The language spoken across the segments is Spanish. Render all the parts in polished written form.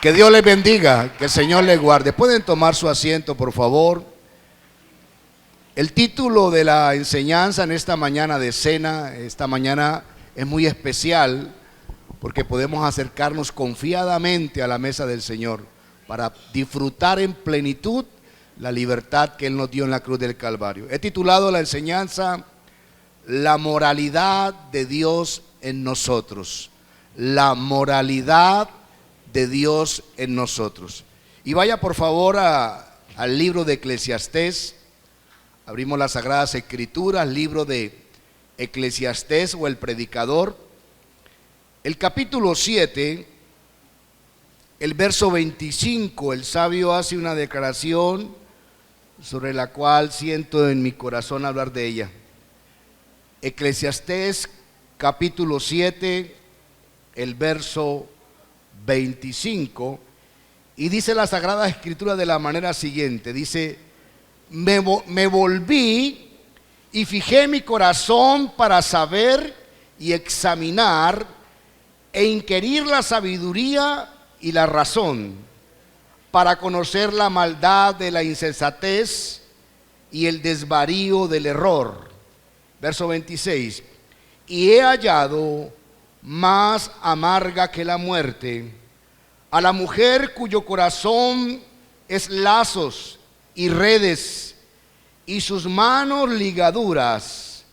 Que Dios les bendiga, que el Señor les guarde. ¿Pueden tomar su asiento, por favor? El título de la enseñanza en esta mañana de cena, esta mañana es muy especial porque podemos acercarnos confiadamente a la mesa del Señor para disfrutar en plenitud la libertad que Él nos dio en la cruz del Calvario. He titulado la enseñanza La moralidad de Dios en nosotros. La moralidad de Dios en nosotros. Y vaya por favor al libro de Eclesiastés. Abrimos las Sagradas Escrituras, libro de Eclesiastés o el Predicador. El capítulo 7, el verso 25, el sabio hace una declaración sobre la cual siento en mi corazón hablar de ella. Eclesiastés capítulo 7, el verso 25, y dice la Sagrada Escritura de la manera siguiente, dice: me volví y fijé mi corazón para saber y examinar e inquirir la sabiduría y la razón, para conocer la maldad de la insensatez y el desvarío del error. Verso 26, y he hallado más amarga que la muerte a la mujer cuyo corazón es lazos y redes y sus manos ligaduras.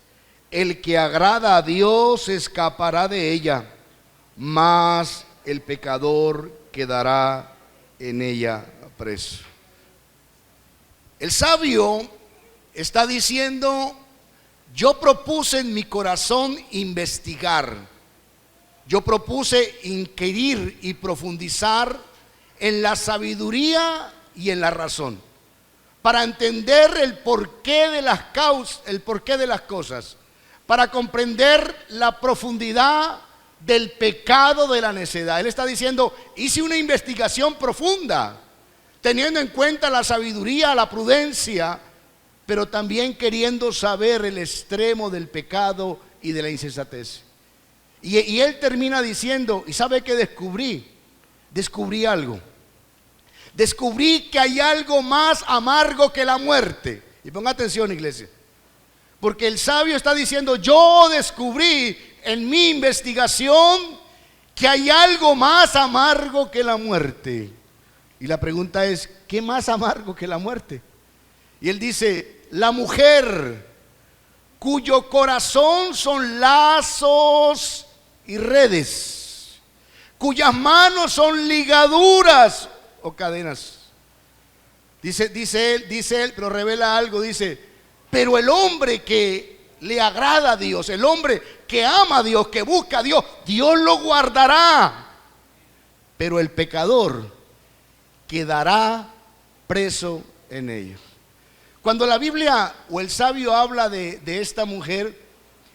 El que agrada a Dios escapará de ella, mas el pecador quedará en ella preso. El sabio está diciendo: yo propuse en mi corazón investigar. Yo propuse inquirir y profundizar en la sabiduría y en la razón, para entender el porqué de las causas, el porqué de las cosas, para comprender la profundidad del pecado de la necedad. Él está diciendo: hice una investigación profunda, teniendo en cuenta la sabiduría, la prudencia, pero también queriendo saber el extremo del pecado y de la insensatez. Y él termina diciendo: ¿y sabe qué descubrí? Descubrí algo. Descubrí que hay algo más amargo que la muerte. Y ponga atención, iglesia, porque el sabio está diciendo: yo descubrí en mi investigación que hay algo más amargo que la muerte. Y la pregunta es: ¿qué más amargo que la muerte? Y él dice: la mujer cuyo corazón son lazos y redes, cuyas manos son ligaduras o cadenas. Dice él, pero revela algo, dice: pero el hombre que le agrada a Dios, el hombre que ama a Dios, que busca a Dios, Dios lo guardará, pero el pecador quedará preso en ellos. Cuando la Biblia o el sabio habla de esta mujer,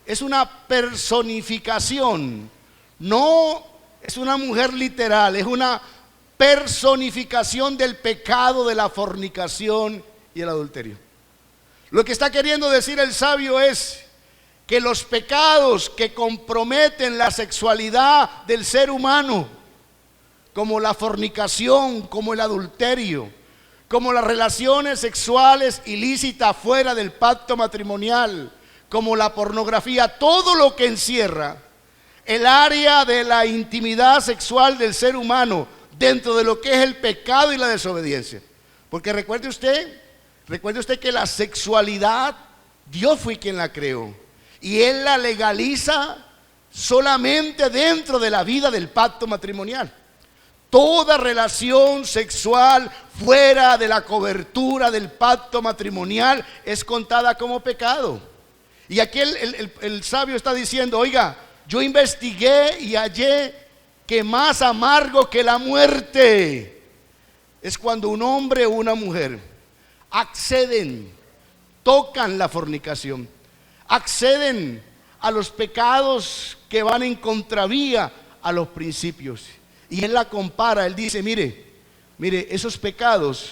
es una personificación, no es una mujer literal, es una personificación del pecado de la fornicación y el adulterio. Lo que está queriendo decir el sabio es que los pecados que comprometen la sexualidad del ser humano, como la fornicación, como el adulterio, como las relaciones sexuales ilícitas fuera del pacto matrimonial, como la pornografía, todo lo que encierra el área de la intimidad sexual del ser humano dentro de lo que es el pecado y la desobediencia. Porque recuerde usted que la sexualidad, Dios fue quien la creó, y Él la legaliza solamente dentro de la vida del pacto matrimonial. Toda relación sexual fuera de la cobertura del pacto matrimonial es contada como pecado. Y aquí el sabio está diciendo: oiga, yo investigué y hallé que más amargo que la muerte es cuando un hombre o una mujer acceden, tocan la fornicación, acceden a los pecados que van en contravía a los principios. Y él la compara, él dice: mire, esos pecados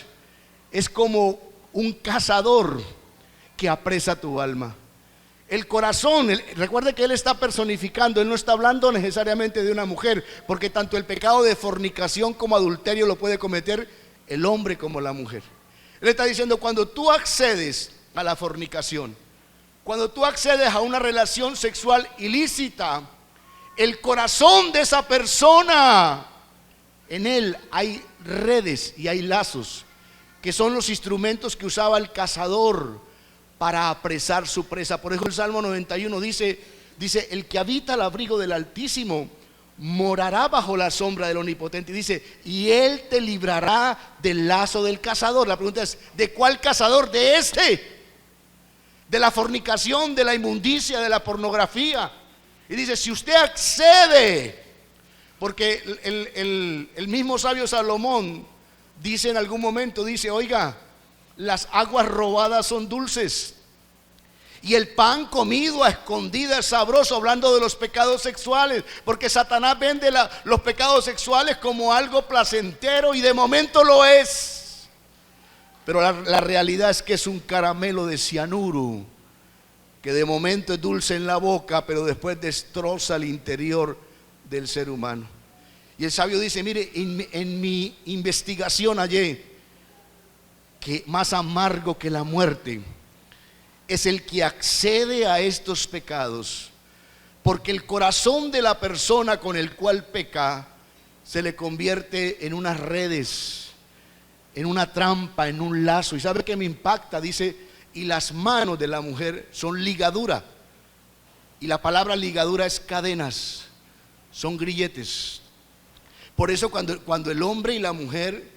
es como un cazador que apresa tu alma, El corazón, recuerde que él está personificando, él no está hablando necesariamente de una mujer, porque tanto el pecado de fornicación como adulterio lo puede cometer el hombre como la mujer. Él está diciendo, cuando tú accedes a la fornicación, cuando tú accedes a una relación sexual ilícita, el corazón de esa persona, en él hay redes y hay lazos, que son los instrumentos que usaba el cazador para apresar su presa. Por eso el Salmo 91 dice, el que habita al abrigo del Altísimo morará bajo la sombra del Omnipotente. Y dice, y él te librará del lazo del cazador. La pregunta es, ¿de cuál cazador? De este, de la fornicación, de la inmundicia, de la pornografía. Y dice, si usted accede, porque el mismo sabio Salomón dice en algún momento, dice, oiga, las aguas robadas son dulces y el pan comido a escondidas es sabroso, hablando de los pecados sexuales, porque Satanás vende los pecados sexuales como algo placentero, y de momento lo es, pero la realidad es que es un caramelo de cianuro que de momento es dulce en la boca, pero después destroza el interior del ser humano. Y el sabio dice, mire, en mi investigación hallé que más amargo que la muerte es el que accede a estos pecados, porque el corazón de la persona con el cual peca se le convierte en unas redes, en una trampa, en un lazo. ¿Y sabe qué me impacta? Dice, y las manos de la mujer son ligadura, y la palabra ligadura es cadenas, son grilletes. Por eso cuando el hombre y la mujer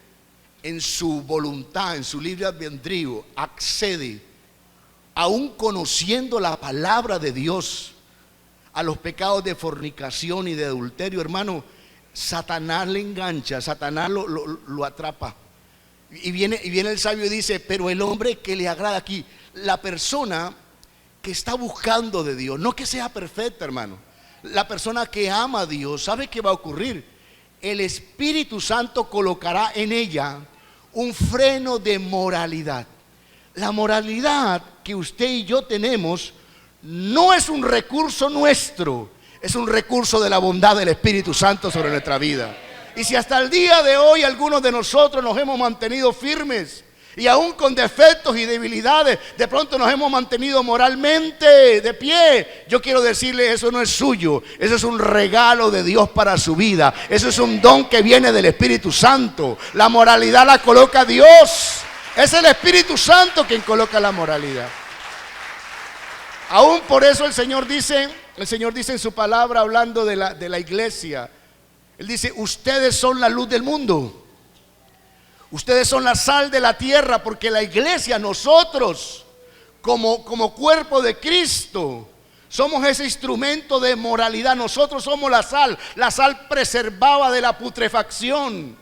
en su voluntad, en su libre albedrío, accede, aún conociendo la palabra de Dios, a los pecados de fornicación y de adulterio, hermano, Satanás le engancha, Satanás lo atrapa. Y viene el sabio y dice, pero el hombre que le agrada aquí, la persona que está buscando de Dios, no que sea perfecta, hermano, la persona que ama a Dios, ¿sabe qué va a ocurrir? El Espíritu Santo colocará en ella un freno de moralidad. La moralidad que usted y yo tenemos no es un recurso nuestro, es un recurso de la bondad del Espíritu Santo sobre nuestra vida. Y si hasta el día de hoy algunos de nosotros nos hemos mantenido firmes, y aún con defectos y debilidades, de pronto nos hemos mantenido moralmente de pie, yo quiero decirle, eso no es suyo, eso es un regalo de Dios para su vida, eso es un don que viene del Espíritu Santo. La moralidad la coloca Dios, es el Espíritu Santo quien coloca la moralidad. Aún por eso el Señor dice en su palabra, hablando de la iglesia, Él dice, ustedes son la luz del mundo, ustedes son la sal de la tierra, porque la iglesia, nosotros como cuerpo de Cristo, somos ese instrumento de moralidad. Nosotros somos la sal preservaba de la putrefacción,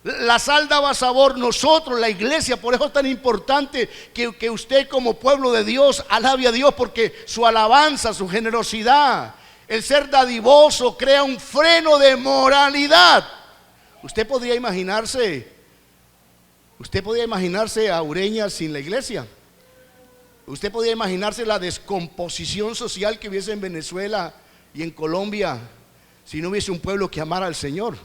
la sal daba sabor. Nosotros, la iglesia, por eso es tan importante que usted como pueblo de Dios alabe a Dios, porque su alabanza, su generosidad, el ser dadivoso crea un freno de moralidad. Usted podría imaginarse a Ureña sin la iglesia. Usted podría imaginarse la descomposición social que hubiese en Venezuela y en Colombia si no hubiese un pueblo que amara al Señor.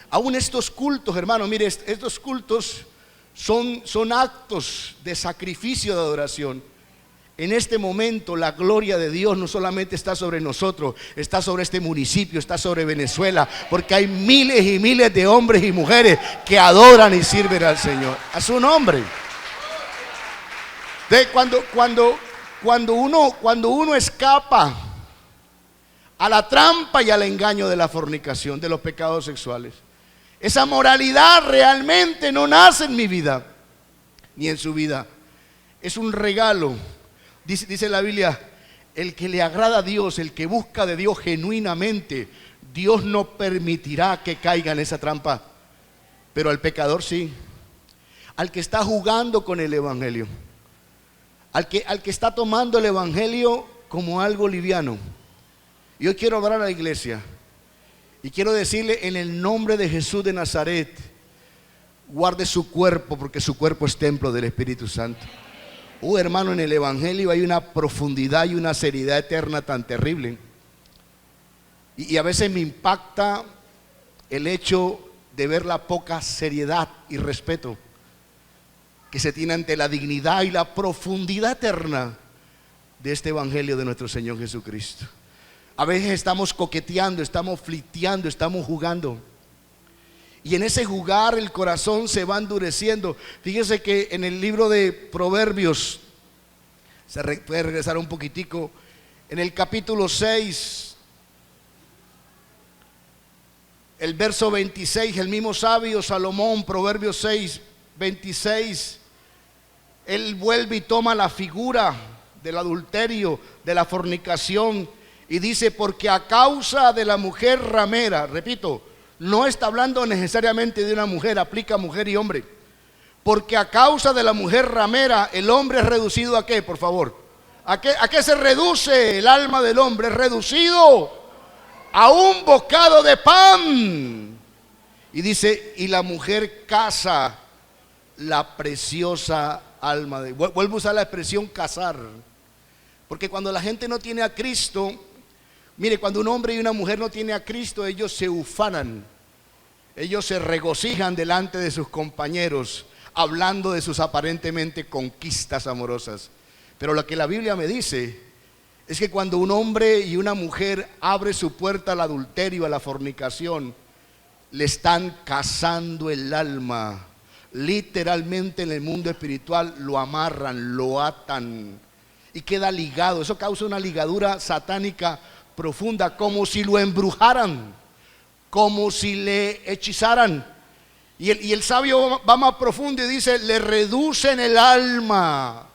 Aún estos cultos, hermano, mire, estos cultos son actos de sacrificio, de adoración. En este momento la gloria de Dios no solamente está sobre nosotros, está sobre este municipio, está sobre Venezuela, porque hay miles y miles de hombres y mujeres que adoran y sirven al Señor, a su nombre. Cuando uno escapa a la trampa y al engaño de la fornicación, de los pecados sexuales, esa moralidad realmente no nace en mi vida ni en su vida, es un regalo. Dice la Biblia, el que le agrada a Dios, el que busca de Dios genuinamente, Dios no permitirá que caiga en esa trampa, pero al pecador sí, al que está jugando con el evangelio, al que está tomando el evangelio como algo liviano. Yo quiero hablar a la iglesia y quiero decirle, en el nombre de Jesús de Nazaret, guarde su cuerpo, porque su cuerpo es templo del Espíritu Santo. Hermano, en el Evangelio hay una profundidad y una seriedad eterna tan terrible. Y a veces me impacta el hecho de ver la poca seriedad y respeto que se tiene ante la dignidad y la profundidad eterna de este Evangelio de nuestro Señor Jesucristo. A veces estamos coqueteando, estamos flirteando, estamos jugando. Y en ese jugar el corazón se va endureciendo. Fíjese que en el libro de Proverbios, puede regresar un poquitico, en el capítulo 6, el verso 26, el mismo sabio Salomón, Proverbios 6, 26, él vuelve y toma la figura del adulterio, de la fornicación, y dice: porque a causa de la mujer ramera, repito, no está hablando necesariamente de una mujer, aplica a mujer y hombre. Porque a causa de la mujer ramera, el hombre es reducido ¿a qué, por favor? ¿A qué se reduce el alma del hombre? Es reducido a un bocado de pan. Y dice: y la mujer caza la preciosa alma de... Vuelvo a usar la expresión cazar, porque cuando la gente no tiene a Cristo, mire, cuando un hombre y una mujer no tienen a Cristo, ellos se ufanan, ellos se regocijan delante de sus compañeros, hablando de sus aparentemente conquistas amorosas. Pero lo que la Biblia me dice es que cuando un hombre y una mujer abre su puerta al adulterio, a la fornicación, le están cazando el alma. Literalmente en el mundo espiritual lo amarran, lo atan y queda ligado. Eso causa una ligadura satánica profunda, como si lo embrujaran, como si le hechizaran. Y el sabio va más profundo y dice: le reducen el alma.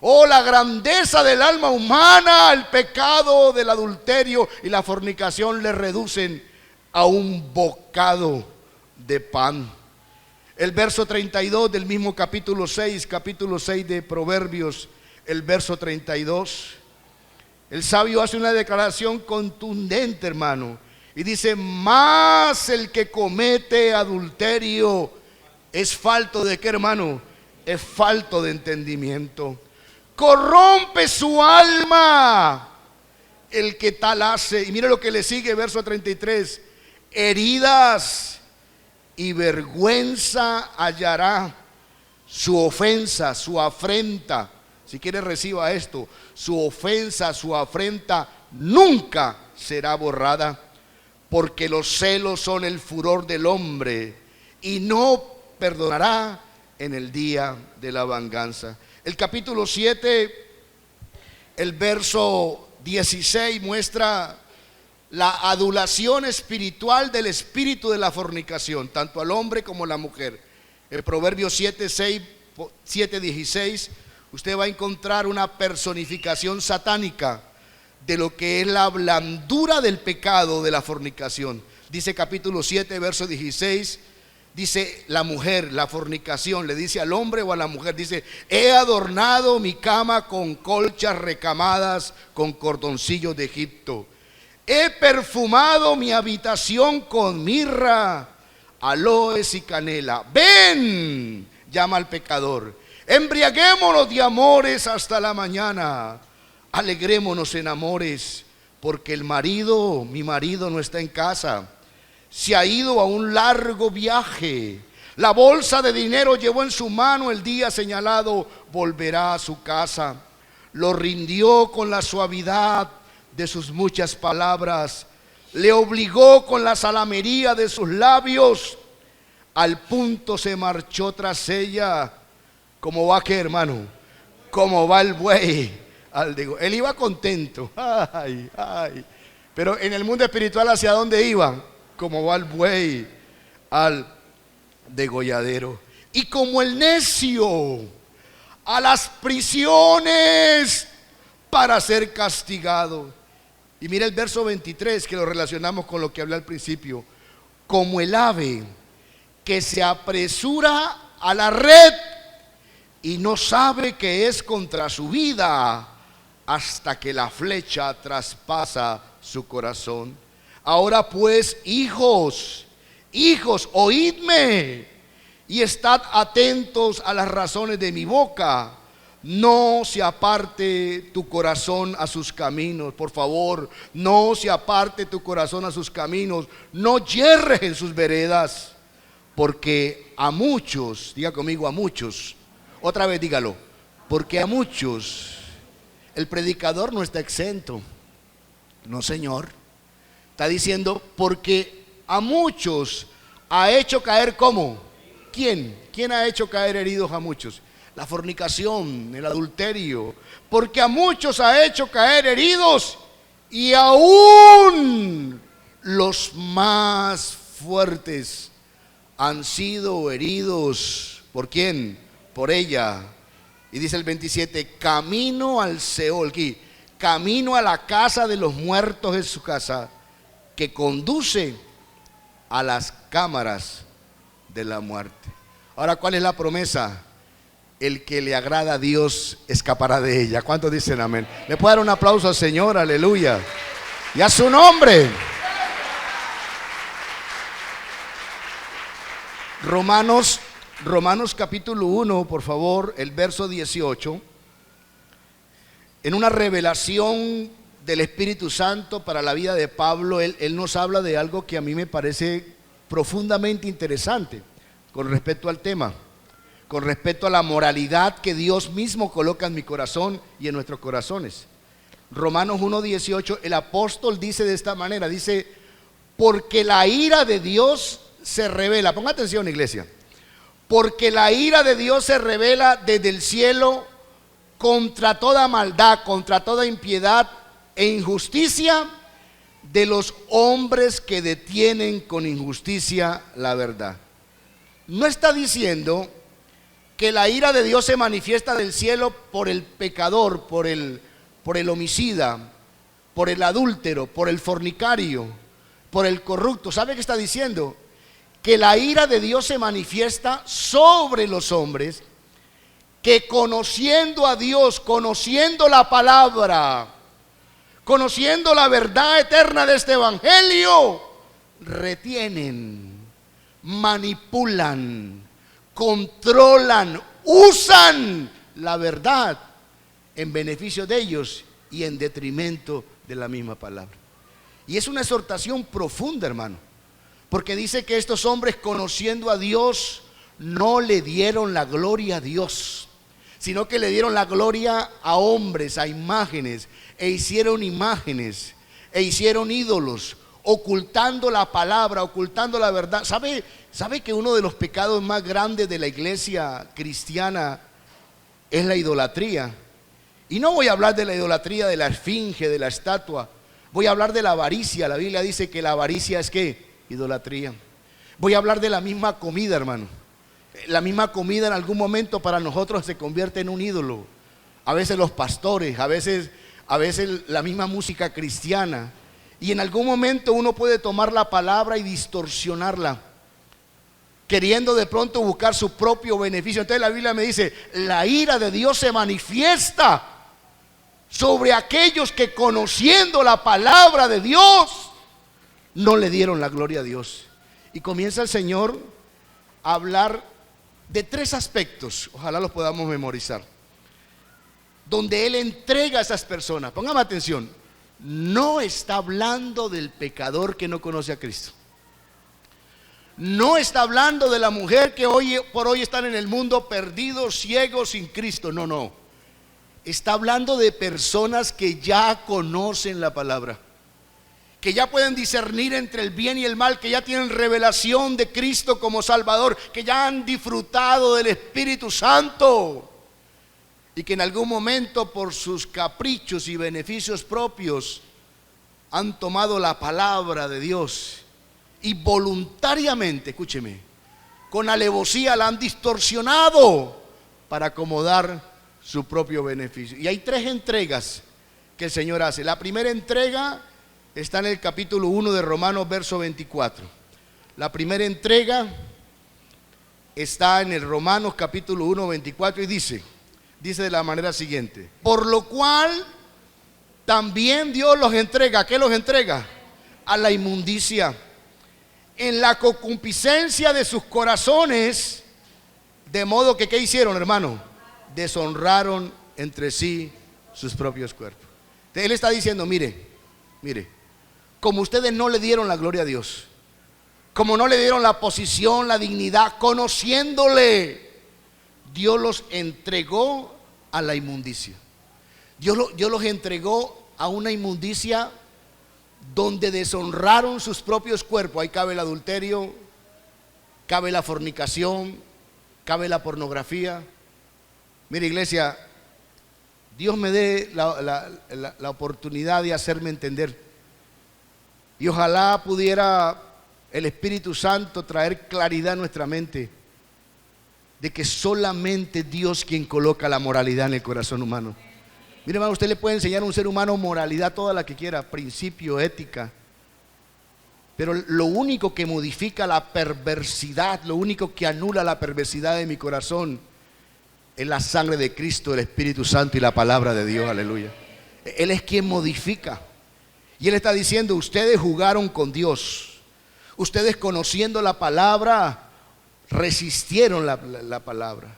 Oh, la grandeza del alma humana, el pecado del adulterio y la fornicación le reducen a un bocado de pan. El verso 32 del mismo capítulo 6 de Proverbios, el verso 32. El sabio hace una declaración contundente, hermano, y dice: más el que comete adulterio es falto de ¿qué, hermano? Es falto de entendimiento. Corrompe su alma el que tal hace. Y mire lo que le sigue, verso 33. Heridas y vergüenza hallará, su ofensa, su afrenta. Si quiere, reciba esto: su ofensa, su afrenta nunca será borrada, porque los celos son el furor del hombre y no perdonará en el día de la venganza. El capítulo 7, el verso 16 muestra la adulación espiritual del espíritu de la fornicación, tanto al hombre como a la mujer. En Proverbios 7:16, usted va a encontrar una personificación satánica de lo que es la blandura del pecado de la fornicación. Dice capítulo 7, verso 16, dice la mujer, la fornicación, le dice al hombre o a la mujer, dice: he adornado mi cama con colchas recamadas, con cordoncillos de Egipto. He perfumado mi habitación con mirra, aloes y canela. Ven, llama al pecador, embriaguémonos de amores hasta la mañana. Alegrémonos en amores, porque mi marido no está en casa, se ha ido a un largo viaje. La bolsa de dinero llevó en su mano, el día señalado volverá a su casa. Lo rindió con la suavidad de sus muchas palabras, le obligó con la salamería de sus labios. Al punto se marchó tras ella. ¿Cómo va qué, hermano? Como va el buey al degolladero. Él iba contento, ay. Pero en el mundo espiritual, ¿hacia dónde iba? Como va el buey al degolladero. Y como el necio, a las prisiones para ser castigado. Y mira el verso 23, que lo relacionamos con lo que hablé al principio. Como el ave que se apresura a la red y no sabe que es contra su vida, hasta que la flecha traspasa su corazón. Ahora pues, hijos, oídme y estad atentos a las razones de mi boca, no se aparte tu corazón a sus caminos. Por favor, no se aparte tu corazón a sus caminos. No yerres en sus veredas. Porque a muchos, diga conmigo, a muchos. Otra vez dígalo. Porque a muchos, el predicador no está exento. No, señor. Está diciendo, porque a muchos ha hecho caer, ¿cómo? ¿Quién? ¿Quién ha hecho caer heridos a muchos? La fornicación, el adulterio. Porque a muchos ha hecho caer heridos, y aún los más fuertes han sido heridos. ¿Por quién? Por ella. Y dice el 27, camino al Seol, aquí, camino a la casa de los muertos en su casa, que conduce a las cámaras de la muerte. Ahora, ¿cuál es la promesa? El que le agrada a Dios escapará de ella. ¿Cuántos dicen amén? ¿Le puedo dar un aplauso al Señor? Aleluya. Y a su nombre. Romanos capítulo 1, por favor, el verso 18. En una revelación del Espíritu Santo para la vida de Pablo, él nos habla de algo que a mí me parece profundamente interesante con respecto al tema, con respecto a la moralidad que Dios mismo coloca en mi corazón y en nuestros corazones. Romanos 1:18, el apóstol dice de esta manera, dice, porque la ira de Dios se revela, ponga atención, iglesia, porque la ira de Dios se revela desde el cielo contra toda maldad, contra toda impiedad e injusticia de los hombres que detienen con injusticia la verdad. No está diciendo que la ira de Dios se manifiesta del cielo por el pecador, por el homicida, por el adúltero, por el fornicario, por el corrupto. ¿Sabe qué está diciendo? Que la ira de Dios se manifiesta sobre los hombres que, conociendo a Dios, conociendo la palabra, conociendo la verdad eterna de este evangelio, retienen, manipulan, controlan, usan la verdad en beneficio de ellos y en detrimento de la misma palabra. Y es una exhortación profunda, hermano, porque dice que estos hombres, conociendo a Dios, no le dieron la gloria a Dios, sino que le dieron la gloria a hombres, a imágenes, e hicieron imágenes, e hicieron ídolos, ocultando la palabra, ocultando la verdad. ¿Sabe que uno de los pecados más grandes de la iglesia cristiana es la idolatría? Y no voy a hablar de la idolatría de la esfinge, de la estatua. Voy a hablar de la avaricia. La Biblia dice que la avaricia es ¿qué? Idolatría. Voy a hablar de la misma comida, hermano. La misma comida en algún momento para nosotros se convierte en un ídolo. A veces los pastores, a veces la misma música cristiana. Y en algún momento uno puede tomar la palabra y distorsionarla, queriendo de pronto buscar su propio beneficio. Entonces la Biblia me dice, la ira de Dios se manifiesta sobre aquellos que, conociendo la palabra de Dios, no le dieron la gloria a Dios. Y comienza el Señor a hablar de tres aspectos, ojalá los podamos memorizar, donde Él entrega a esas personas. Póngame atención, no está hablando del pecador que no conoce a Cristo. No está hablando de la mujer que hoy por hoy están en el mundo perdidos, ciegos, sin Cristo. No. Está hablando de personas que ya conocen la palabra, que ya pueden discernir entre el bien y el mal, que ya tienen revelación de Cristo como Salvador, que ya han disfrutado del Espíritu Santo, y que en algún momento por sus caprichos y beneficios propios han tomado la palabra de Dios y voluntariamente, escúcheme, con alevosía la han distorsionado para acomodar su propio beneficio. Y hay tres entregas que el Señor hace. La primera entrega está en el capítulo 1 de Romanos, verso 24. La primera entrega está en el Romanos capítulo 1, 24 y dice de la manera siguiente: por lo cual también Dios los entrega. ¿A qué los entrega? A la inmundicia, en la concupiscencia de sus corazones, de modo que, ¿qué hicieron, hermano? deshonraron entre sí sus propios cuerpos. Él está diciendo, mire, como ustedes no le dieron la gloria a Dios, como no le dieron la posición, la dignidad, conociéndole, Dios los entregó a la inmundicia. Dios los entregó a una inmundicia donde deshonraron sus propios cuerpos. Ahí cabe el adulterio, cabe la fornicación, cabe la pornografía. Mire, iglesia, Dios me dé la oportunidad de hacerme entender, y ojalá pudiera el Espíritu Santo traer claridad a nuestra mente de que solamente Dios quien coloca la moralidad en el corazón humano. Mire, hermano, usted le puede enseñar a un ser humano moralidad toda la que quiera, principio, ética, pero lo único que modifica la perversidad, lo único que anula la perversidad de mi corazón es la sangre de Cristo, el Espíritu Santo y la palabra de Dios. Aleluya. Él es quien modifica. Y Él está diciendo, ustedes jugaron con Dios, ustedes conociendo la palabra resistieron la palabra,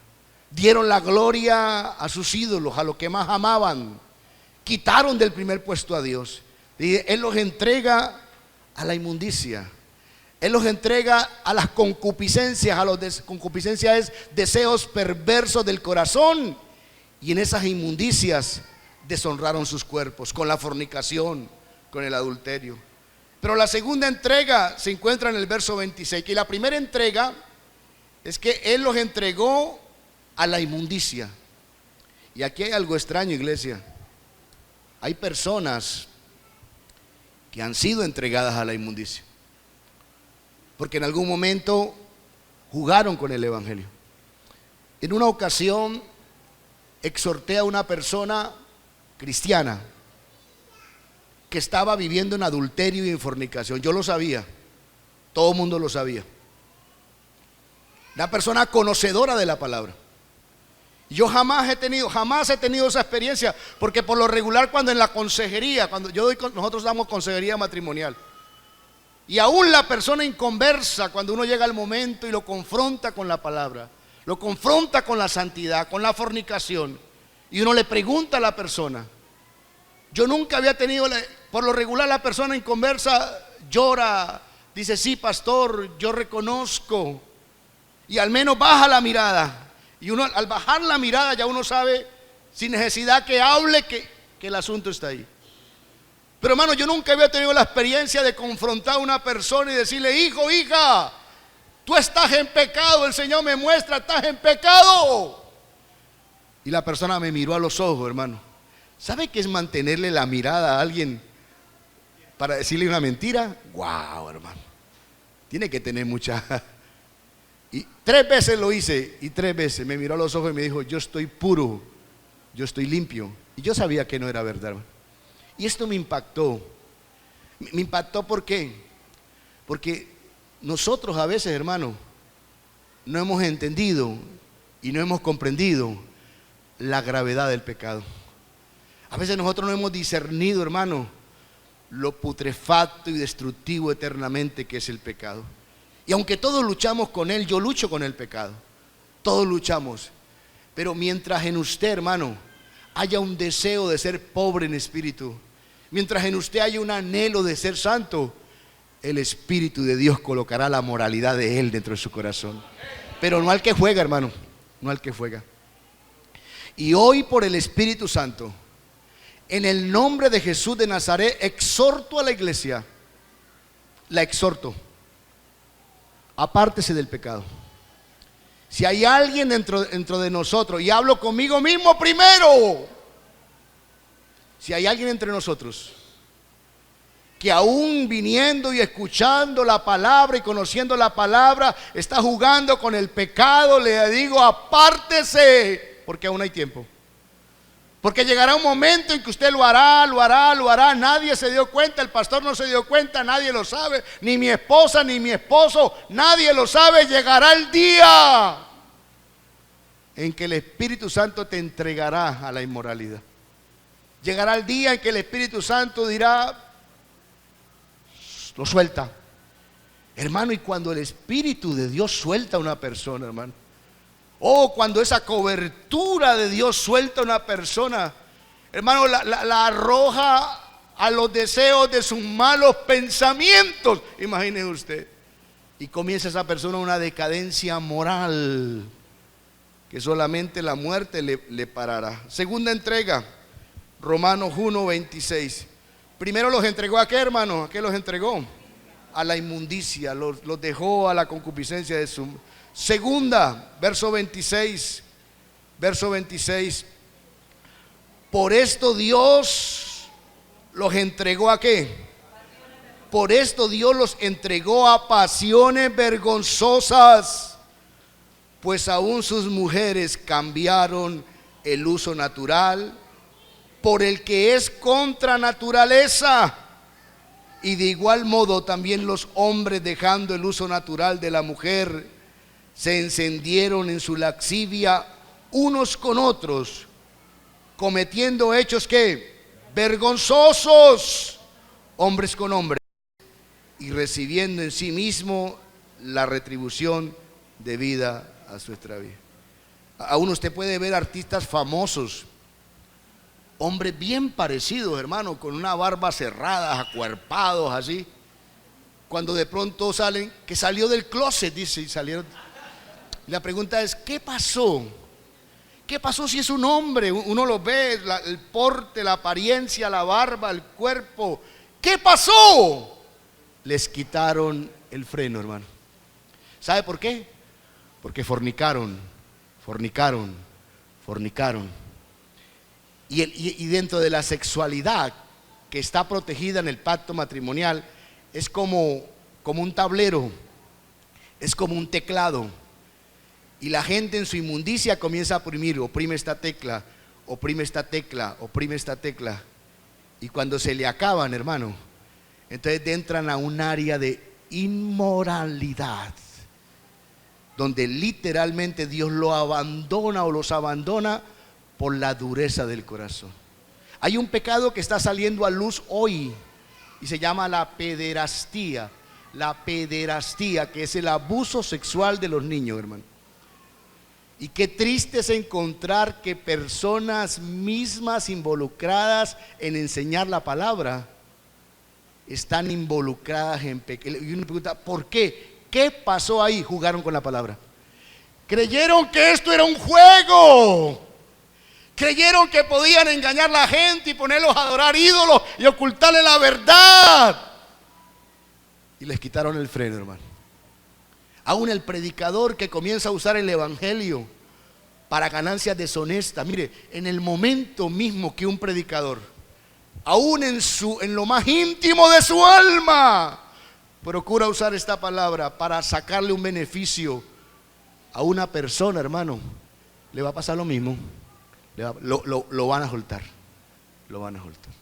dieron la gloria a sus ídolos, a lo que más amaban, quitaron del primer puesto a Dios. Y Él los entrega a la inmundicia, Él los entrega a las concupiscencias, concupiscencia es deseos perversos del corazón, y en esas inmundicias deshonraron sus cuerpos con la fornicación, con el adulterio. Pero la segunda entrega se encuentra en el verso 26, que la primera entrega es que Él los entregó a la inmundicia. Y aquí hay algo extraño, iglesia. Hay personas que han sido entregadas a la inmundicia porque en algún momento jugaron con el evangelio. En una ocasión exhorté a una persona cristiana que estaba viviendo en adulterio y en fornicación. Yo lo sabía, todo el mundo lo sabía. Una persona conocedora de la palabra. Yo jamás he tenido esa experiencia, porque por lo regular cuando en la consejería, nosotros damos consejería matrimonial, y aún la persona inconversa, cuando uno llega al momento y lo confronta con la palabra, lo confronta con la santidad, con la fornicación, y uno le pregunta a la persona, yo nunca había tenido, por lo regular la persona inconversa llora, dice, sí pastor, yo reconozco, y al menos baja la mirada. Y uno al bajar la mirada ya uno sabe, sin necesidad que hable, que el asunto está ahí. Pero hermano, yo nunca había tenido la experiencia de confrontar a una persona y decirle, hijo, hija, tú estás en pecado, el Señor me muestra, estás en pecado. Y la persona me miró a los ojos, hermano. ¿Sabe qué es mantenerle la mirada a alguien para decirle una mentira? Wow, hermano. Tiene que tener mucha... Y 3 veces lo hice, y 3 veces me miró a los ojos y me dijo, yo estoy puro, yo estoy limpio. Y yo sabía que no era verdad. Y esto me impactó. Me impactó, ¿por qué? Porque nosotros a veces, hermano, no hemos entendido y no hemos comprendido la gravedad del pecado. A veces nosotros no hemos discernido, hermano, lo putrefacto y destructivo eternamente que es el pecado. Y aunque todos luchamos con él, yo lucho con el pecado, todos luchamos. Pero mientras en usted, hermano, haya un deseo de ser pobre en espíritu, mientras en usted haya un anhelo de ser santo, el Espíritu de Dios colocará la moralidad de Él dentro de su corazón. Pero no al que juega, hermano, no al que juega. Y hoy, por el Espíritu Santo, en el nombre de Jesús de Nazaret, exhorto a la iglesia, la exhorto, apártese del pecado. Si hay alguien dentro de nosotros, y hablo conmigo mismo primero, si hay alguien entre nosotros que aún viniendo y escuchando la palabra y conociendo la palabra está jugando con el pecado, le digo, apártese, porque aún hay tiempo. Porque llegará un momento en que usted lo hará, nadie se dio cuenta, el pastor no se dio cuenta, nadie lo sabe, ni mi esposa, ni mi esposo, nadie lo sabe. Llegará el día en que el Espíritu Santo te entregará a la inmoralidad. Llegará el día en que el Espíritu Santo dirá, lo suelta. Hermano, y cuando el Espíritu de Dios suelta a una persona, hermano, Oh, cuando esa cobertura de Dios suelta a una persona, hermano, la arroja a los deseos de sus malos pensamientos. Imagine usted. Y comienza esa persona una decadencia moral que solamente la muerte le parará. Segunda entrega, Romanos 1:26. Primero los entregó a qué, hermano, ¿a qué los entregó? A la inmundicia, los dejó a la concupiscencia de su. Segunda, verso 26. Por esto Dios los entregó a qué. Por esto Dios los entregó a pasiones vergonzosas, pues aún sus mujeres cambiaron el uso natural por el que es contra naturaleza. Y de igual modo también los hombres, dejando el uso natural de la mujer, se encendieron en su lascivia unos con otros, cometiendo hechos que vergonzosos, hombres con hombres, y recibiendo en sí mismo la retribución debida a su extravío. Aún usted puede ver artistas famosos, hombres bien parecidos, hermano, con una barba cerrada, acuerpados así, cuando de pronto salen, que salió del closet, dice, y salieron. La pregunta es, ¿qué pasó? ¿Qué pasó si es un hombre? Uno lo ve, el porte, la apariencia, la barba, el cuerpo. ¿Qué pasó? Les quitaron el freno, hermano. ¿Sabe por qué? Porque fornicaron. Y dentro de la sexualidad que está protegida en el pacto matrimonial, es como un tablero, es como un teclado. Y la gente en su inmundicia comienza a oprimir, oprime esta tecla, oprime esta tecla, oprime esta tecla. Y cuando se le acaban, hermano, entonces entran a un área de inmoralidad, donde literalmente Dios lo abandona o los abandona por la dureza del corazón. Hay un pecado que está saliendo a luz hoy y se llama la pederastía. La pederastía, que es el abuso sexual de los niños, hermano. Y qué triste es encontrar que personas mismas involucradas en enseñar la palabra están involucradas en pecado. Y uno pregunta, ¿por qué? ¿Qué pasó ahí? Jugaron con la palabra. Creyeron que esto era un juego. Creyeron que podían engañar a la gente y ponerlos a adorar ídolos y ocultarle la verdad. Y les quitaron el freno, hermano. Aún el predicador que comienza a usar el evangelio para ganancias deshonestas. Mire, en el momento mismo que un predicador, aún en lo más íntimo de su alma, procura usar esta palabra para sacarle un beneficio a una persona, hermano, le va a pasar lo mismo. Lo van a soltar. Lo van a soltar.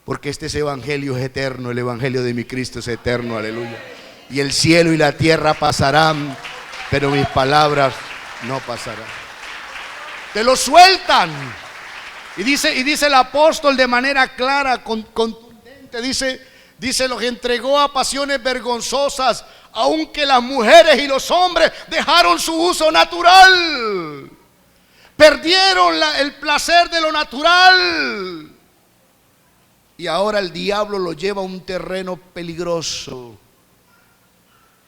Porque este evangelio es eterno. El evangelio de mi Cristo es eterno, aleluya. Y el cielo y la tierra pasarán, pero mis palabras no pasarán. Te lo sueltan. Y dice el apóstol de manera clara, contundente, dice, los entregó a pasiones vergonzosas, aunque las mujeres y los hombres dejaron su uso natural. Perdieron el placer de lo natural. Y ahora el diablo lo lleva a un terreno peligroso.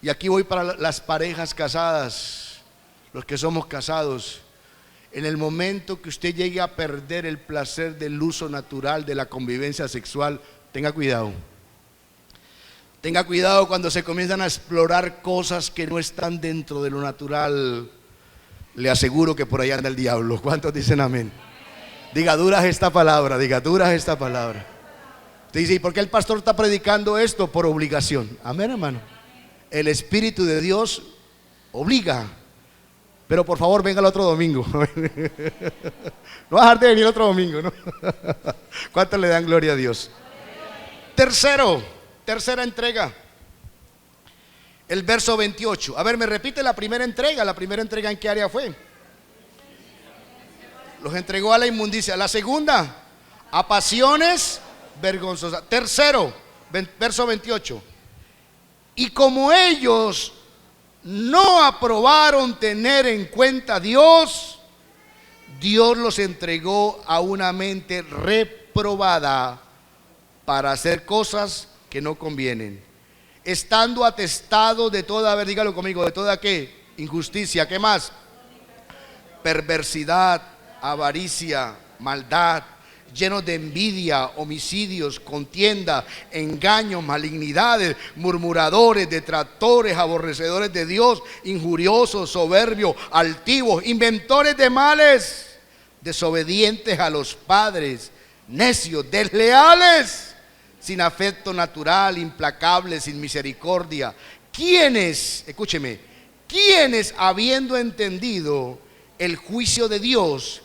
Y aquí voy para las parejas casadas, los que somos casados. En el momento que usted llegue a perder el placer del uso natural de la convivencia sexual, tenga cuidado. Tenga cuidado cuando se comienzan a explorar cosas que no están dentro de lo natural. Le aseguro que por allá anda el diablo. ¿Cuántos dicen amén? Diga, dura es esta palabra, diga, dura es esta palabra. Usted dice, ¿y por qué el pastor está predicando esto? Por obligación. Amén, hermano. El Espíritu de Dios obliga. Pero por favor, venga el otro domingo. No vas a dejar de venir el otro domingo, ¿no? ¿Cuántos le dan gloria a Dios? Tercera entrega. El verso 28. A ver, me repite la primera entrega. ¿La primera entrega en qué área fue? Los entregó a la inmundicia. La segunda, a pasiones vergonzosas. Tercero, verso 28. Y como ellos no aprobaron tener en cuenta a Dios, Dios los entregó a una mente reprobada para hacer cosas que no convienen, estando atestados de toda, a ver, dígalo conmigo, de toda qué, injusticia, ¿qué más? Perversidad, avaricia, maldad, llenos de envidia, homicidios, contienda, engaños, malignidades, murmuradores, detractores, aborrecedores de Dios, injuriosos, soberbios, altivos, inventores de males, desobedientes a los padres, necios, desleales, sin afecto natural, implacables, sin misericordia. Quienes, escúcheme, quienes habiendo entendido el juicio de Dios,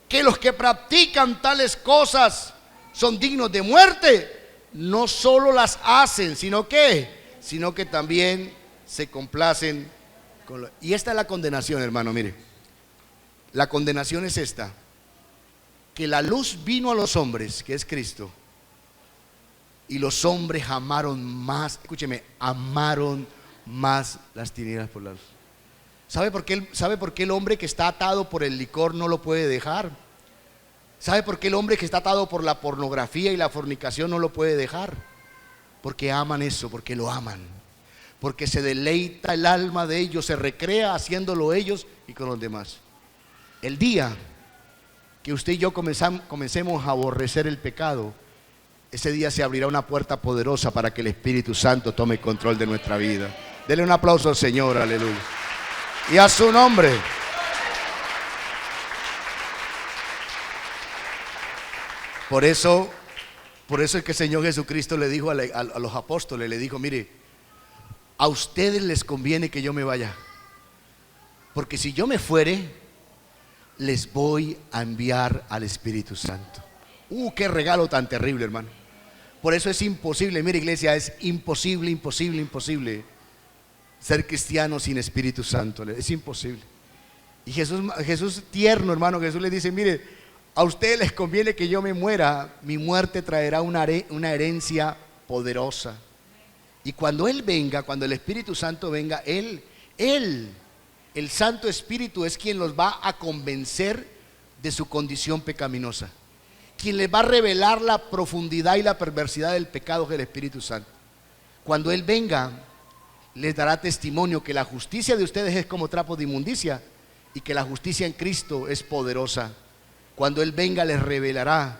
que los que practican tales cosas son dignos de muerte, no solo las hacen, sino que también se complacen con lo. Y esta es la condenación, hermano, mire. La condenación es esta: que la luz vino a los hombres, que es Cristo, y los hombres amaron más, escúcheme, amaron más las tinieblas por la luz. ¿Sabe por qué el hombre que está atado por el licor no lo puede dejar? ¿Sabe por qué el hombre que está atado por la pornografía y la fornicación no lo puede dejar? Porque aman eso, porque lo aman, porque se deleita el alma de ellos, se recrea haciéndolo ellos y con los demás. El día que usted y yo comencemos a aborrecer el pecado, ese día se abrirá una puerta poderosa para que el Espíritu Santo tome control de nuestra vida. Dele un aplauso al Señor, aleluya. Y a su nombre. Por eso es que el Señor Jesucristo le dijo a los apóstoles, le dijo: mire, a ustedes les conviene que yo me vaya, porque si yo me fuere, les voy a enviar al Espíritu Santo. Qué regalo tan terrible, hermano. Por eso es imposible, mire, iglesia, es imposible ser cristiano sin Espíritu Santo. Es imposible. Y Jesús tierno, hermano, Jesús le dice: mire, a ustedes les conviene que yo me muera, mi muerte traerá una herencia poderosa. Y cuando Él venga, cuando el Espíritu Santo venga, Él, el Santo Espíritu es quien los va a convencer de su condición pecaminosa, quien les va a revelar la profundidad y la perversidad del pecado, que es el Espíritu Santo. Cuando Él venga, les dará testimonio que la justicia de ustedes es como trapo de inmundicia y que la justicia en Cristo es poderosa. Cuando Él venga, les revelará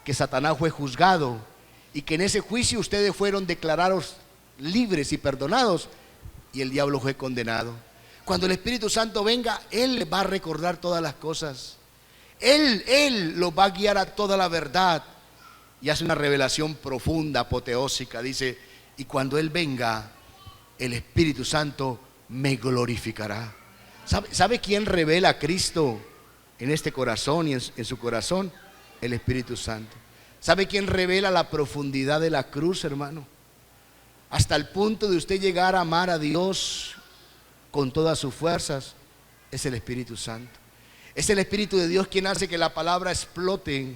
que Satanás fue juzgado y que en ese juicio ustedes fueron declarados libres y perdonados, y el diablo fue condenado. Cuando el Espíritu Santo venga, Él les va a recordar todas las cosas. Él los va a guiar a toda la verdad, y hace una revelación profunda, apoteósica. Dice: y cuando Él venga, el Espíritu Santo me glorificará. ¿Sabe quién revela a Cristo en este corazón y en su corazón? El Espíritu Santo. ¿Sabe quién revela la profundidad de la cruz, hermano? Hasta el punto de usted llegar a amar a Dios con todas sus fuerzas. Es el Espíritu Santo. Es el Espíritu de Dios quien hace que la palabra explote.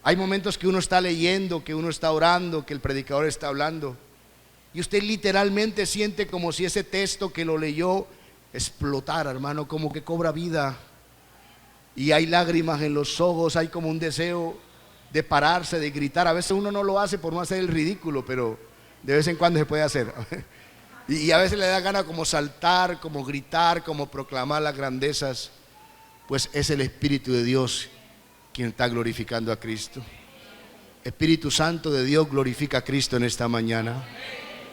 Hay momentos que uno está leyendo, que uno está orando, que el predicador está hablando, y usted literalmente siente como si ese texto que lo leyó explotara, hermano, como que cobra vida. Y hay lágrimas en los ojos, hay como un deseo de pararse, de gritar. A veces uno no lo hace por no hacer el ridículo, pero de vez en cuando se puede hacer. Y a veces le da gana como saltar, como gritar, como proclamar las grandezas. Pues es el Espíritu de Dios quien está glorificando a Cristo. Espíritu Santo de Dios, glorifica a Cristo en esta mañana.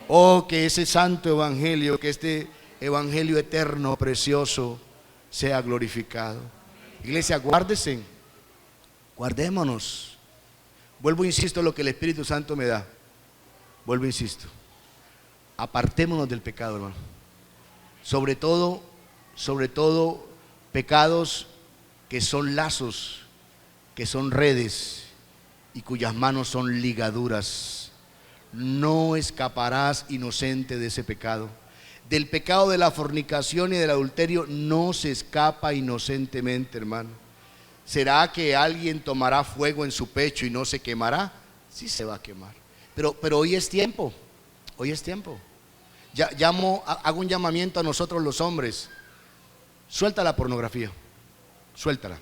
Oh, que ese santo evangelio, que este evangelio eterno, precioso, sea glorificado. Iglesia, guárdese, guardémonos. Vuelvo, insisto, lo que el Espíritu Santo me da. Vuelvo, insisto, apartémonos del pecado, hermano. Sobre todo, pecados que son lazos, que son redes y cuyas manos son ligaduras. No escaparás inocente de ese pecado. Del pecado de la fornicación y del adulterio no se escapa inocentemente, hermano. ¿Será que alguien tomará fuego en su pecho y no se quemará? Sí se va a quemar. Pero hoy es tiempo. Hago un llamamiento a nosotros los hombres. Suelta la pornografía. Suéltala.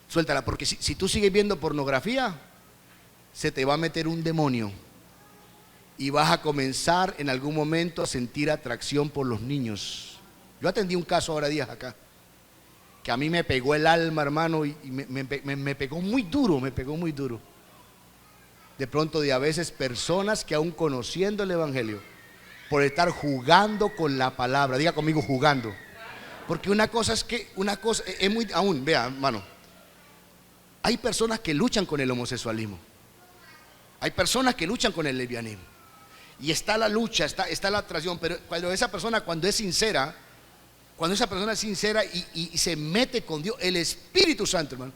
Suéltala, porque si tú sigues viendo pornografía, se te va a meter un demonio y vas a comenzar en algún momento a sentir atracción por los niños. Yo atendí un caso ahora días acá, que a mí me pegó el alma, hermano, y me pegó muy duro, me pegó muy duro. De pronto, a veces personas que aún conociendo el Evangelio, por estar jugando con la palabra, diga conmigo, jugando. Porque una cosa es muy, aún, vea, hermano, hay personas que luchan con el homosexualismo, hay personas que luchan con el lesbianismo, y está la lucha, está la atracción, pero cuando esa persona es sincera, y se mete con Dios, el Espíritu Santo, hermano,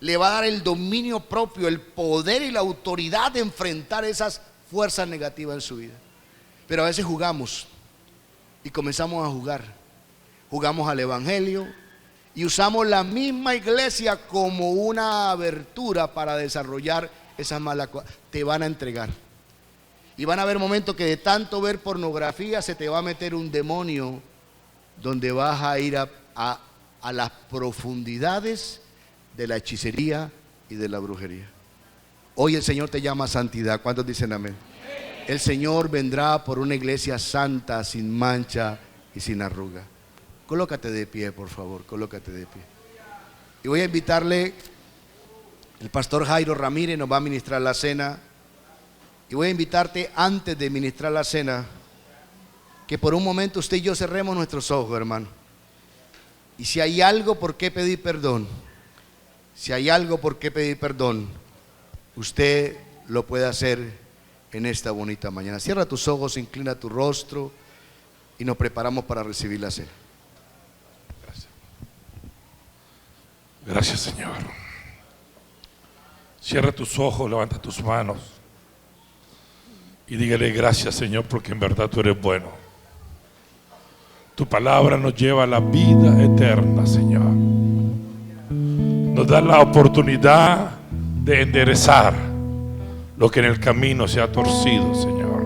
le va a dar el dominio propio, el poder y la autoridad de enfrentar esas fuerzas negativas en su vida. Pero a veces jugamos y comenzamos a jugamos al Evangelio y usamos la misma iglesia como una abertura para desarrollar esas malas cosas. Te van a entregar y van a haber momentos que de tanto ver pornografía se te va a meter un demonio donde vas a ir a las profundidades de la hechicería y de la brujería. Hoy el Señor te llama a santidad. ¿Cuántos dicen amén? El Señor vendrá por una iglesia santa, sin mancha y sin arruga. Colócate de pie, por favor, colócate de pie. Y voy a invitarle, el pastor Jairo Ramírez nos va a ministrar la cena. Y voy a invitarte, antes de ministrar la cena, que por un momento usted y yo cerremos nuestros ojos, hermano. Y si hay algo por qué pedir perdón, usted lo puede hacer en esta bonita mañana. Cierra tus ojos, inclina tu rostro y nos preparamos para recibir la cena. Gracias, Señor. Cierra tus ojos, levanta tus manos y dígale gracias, Señor, porque en verdad tú eres bueno. Tu palabra nos lleva a la vida eterna, Señor. Nos da la oportunidad de enderezar lo que en el camino se ha torcido, Señor.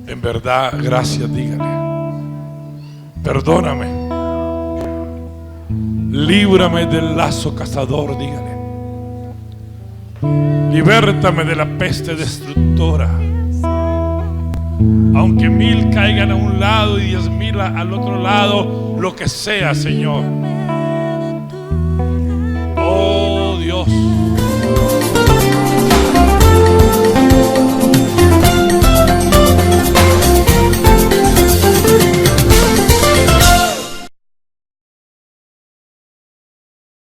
En verdad, gracias, dígale. Perdóname. Líbrame del lazo cazador, dígale. Libértame de la peste destructora. Aunque 1000 caigan a un lado y 10,000 al otro lado, lo que sea, Señor. Oh Dios.